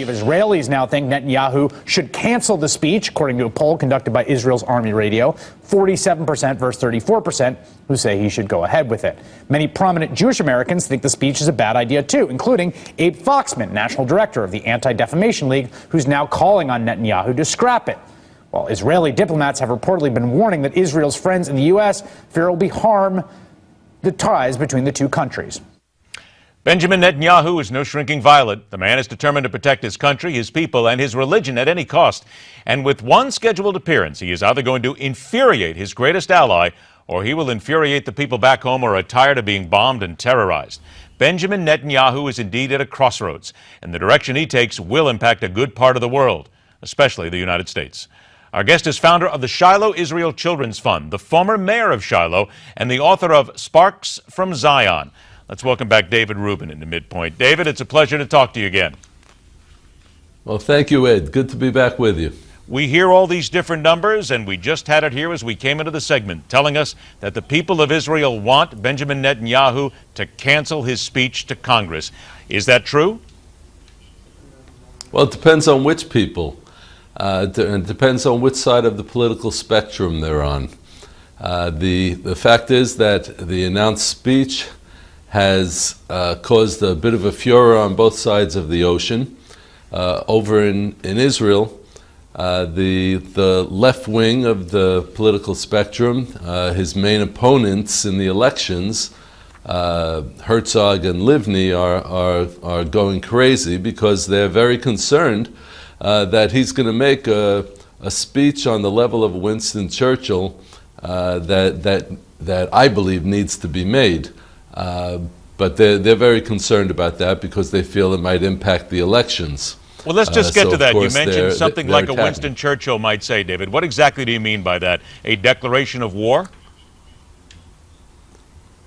majority of Israelis now think Netanyahu should cancel the speech, according to a poll conducted by Israel's Army Radio. 47% versus 34% who say he should go ahead with it. Many prominent Jewish Americans think the speech is a bad idea, too, including Abe Foxman, national director of the Anti-Defamation League, who's now calling on Netanyahu to scrap it. While Israeli diplomats have reportedly been warning that Israel's friends in the U.S. fear it will harm the ties between the two countries. Benjamin Netanyahu is no shrinking violet. The man is determined to protect his country, his people, and his religion at any cost. And with one scheduled appearance, he is either going to infuriate his greatest ally, or he will infuriate the people back home who are tired of being bombed and terrorized. Benjamin Netanyahu is indeed at a crossroads, and the direction he takes will impact a good part of the world, especially the United States. Our guest is founder of the Shiloh Israel Children's Fund, the former mayor of Shiloh, and the author of Sparks from Zion. Let's welcome back David Rubin into MidPoint. David, it's a pleasure to talk to you again. Well, thank you, Ed. Good to be back with you. We hear all these different numbers, and we just had it here as we came into the segment, telling us that the people of Israel want Benjamin Netanyahu to cancel his speech to Congress. Is that true? Well, it depends on which people. It depends on which side of the political spectrum they're on. The fact is that the announced speech has caused a bit of a furor on both sides of the ocean. Over in Israel, the left wing of the political spectrum, his main opponents in the elections, Herzog and Livni, are going crazy because they're very concerned that he's going to make a speech on the level of Winston Churchill that I believe needs to be made. But they're very concerned about that because they feel it might impact the elections. Well, let's just get to that. You mentioned they're something like a attacking. Winston Churchill might say, David. What exactly do you mean by that? A declaration of war?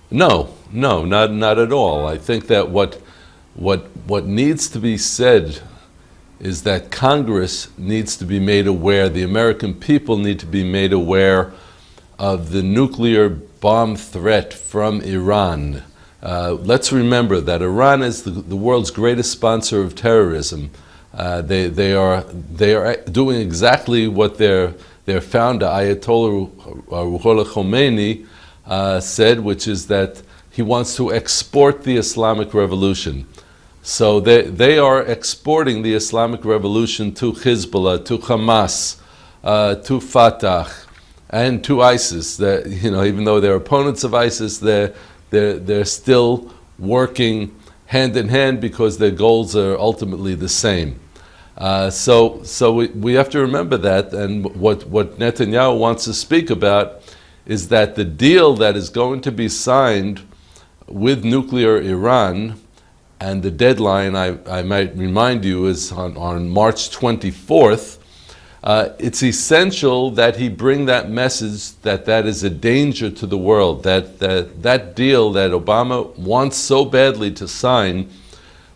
No, not at all. I think that what needs to be said is that Congress needs to be made aware, the American people need to be made aware of the nuclear bomb threat from Iran. Let's remember that Iran is the world's greatest sponsor of terrorism. They are doing exactly what their founder, Ayatollah Ruhollah Khomeini, said, which is that he wants to export the Islamic Revolution. So they are exporting the Islamic Revolution to Hezbollah, to Hamas, to Fatah, and to ISIS. That, even though they're opponents of ISIS, they're still working hand in hand because their goals are ultimately the same. So we have to remember that, and what Netanyahu wants to speak about is that the deal that is going to be signed with nuclear Iran, and the deadline, I might remind you, is on March 24th. It's essential that he bring that message that is a danger to the world, that deal that Obama wants so badly to sign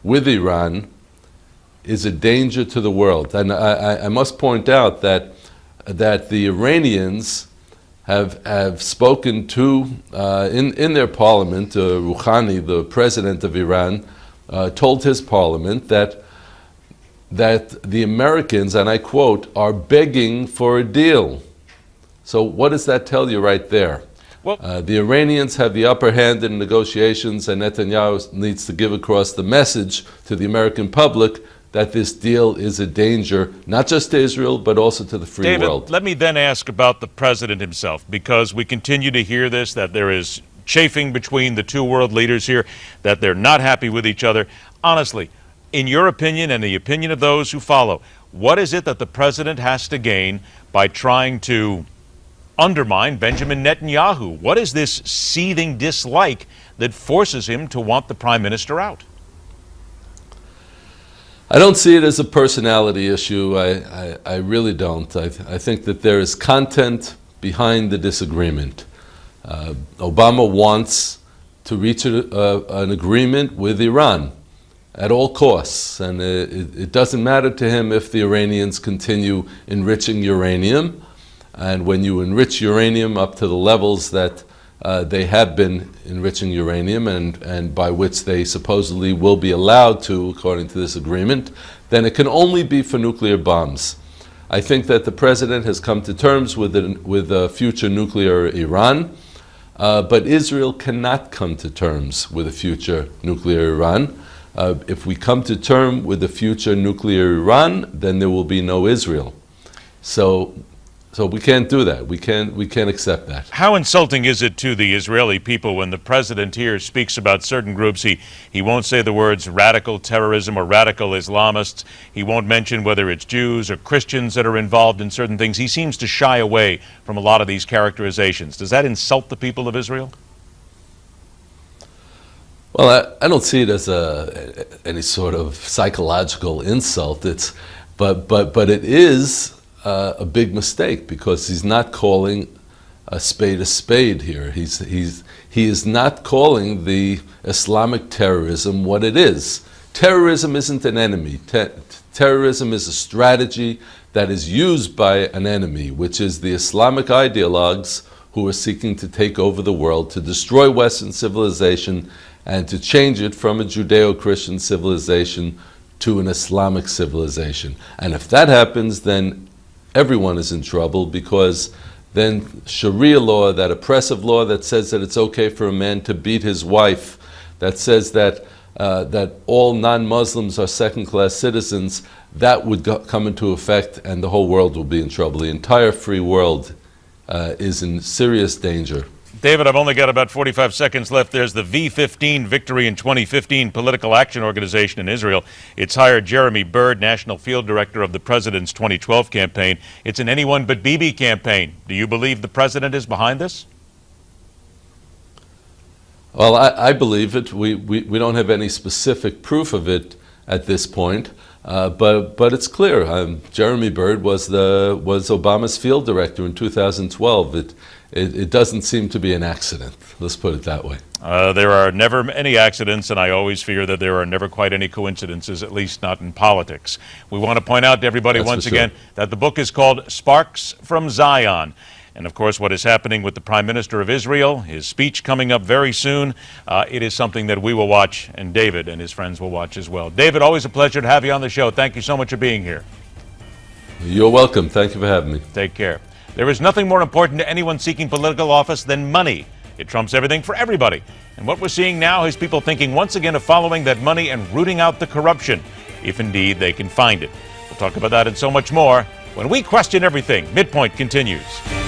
with Iran is a danger to the world. And I must point out that the Iranians have spoken to, in their parliament, Rouhani, the president of Iran, told his parliament that the Americans, and I quote, are begging for a deal. So what does that tell you right there? Well, the Iranians have the upper hand in negotiations, and Netanyahu needs to give across the message to the American public that this deal is a danger, not just to Israel, but also to the free world. David, let me then ask about the president himself, because we continue to hear this, that there is chafing between the two world leaders here, that they're not happy with each other. Honestly, in your opinion and the opinion of those who follow, what is it that the president has to gain by trying to undermine Benjamin Netanyahu? What is this seething dislike that forces him to want the prime minister out? I don't see it as a personality issue. I really don't. I think that there is content behind the disagreement. Obama wants to reach an agreement with Iran at all costs, and it doesn't matter to him if the Iranians continue enriching uranium. And when you enrich uranium up to the levels that they have been enriching uranium, and by which they supposedly will be allowed to, according to this agreement, then it can only be for nuclear bombs. I think that the president has come to terms with a future nuclear Iran, but Israel cannot come to terms with a future nuclear Iran. If we come to terms with a future nuclear Iran, then there will be no Israel. So we can't do that. We can't accept that. How insulting is it to the Israeli people when the president here speaks about certain groups? He won't say the words radical terrorism or radical Islamists. He won't mention whether it's Jews or Christians that are involved in certain things. He seems to shy away from a lot of these characterizations. Does that insult the people of Israel? Well, I don't see it as any sort of psychological insult. But it is a big mistake, because he's not calling a spade here. He is not calling the Islamic terrorism what it is. Terrorism isn't an enemy. Terrorism is a strategy that is used by an enemy, which is the Islamic ideologues who are seeking to take over the world, to destroy Western civilization, and to change it from a Judeo-Christian civilization to an Islamic civilization. And if that happens, then everyone is in trouble, because then Sharia law, that oppressive law that says that it's okay for a man to beat his wife, that says that all non-Muslims are second-class citizens, that would come into effect, and the whole world will be in trouble. The entire free world is in serious danger. David, I've only got about 45 seconds left. There's the V15 Victory in 2015 political action organization in Israel. It's hired Jeremy Bird, National Field Director of the President's 2012 campaign. It's an anyone but Bibi campaign. Do you believe the President is behind this? Well, I believe it. We don't have any specific proof of it at this point, but it's clear. Jeremy Bird was Obama's field director in 2012. It doesn't seem to be an accident. Let's put it that way. There are never any accidents, and I always fear that there are never quite any coincidences, at least not in politics. We want to point out to everybody once again that the book is called Sparks from Zion. And of course, what is happening with the Prime Minister of Israel, his speech coming up very soon, it is something that we will watch, and David and his friends will watch as well. David, always a pleasure to have you on the show. Thank you so much for being here. You're welcome. Thank you for having me. Take care. There is nothing more important to anyone seeking political office than money. It trumps everything for everybody. And what we're seeing now is people thinking once again of following that money and rooting out the corruption, if indeed they can find it. We'll talk about that and so much more when we question everything. MidPoint continues.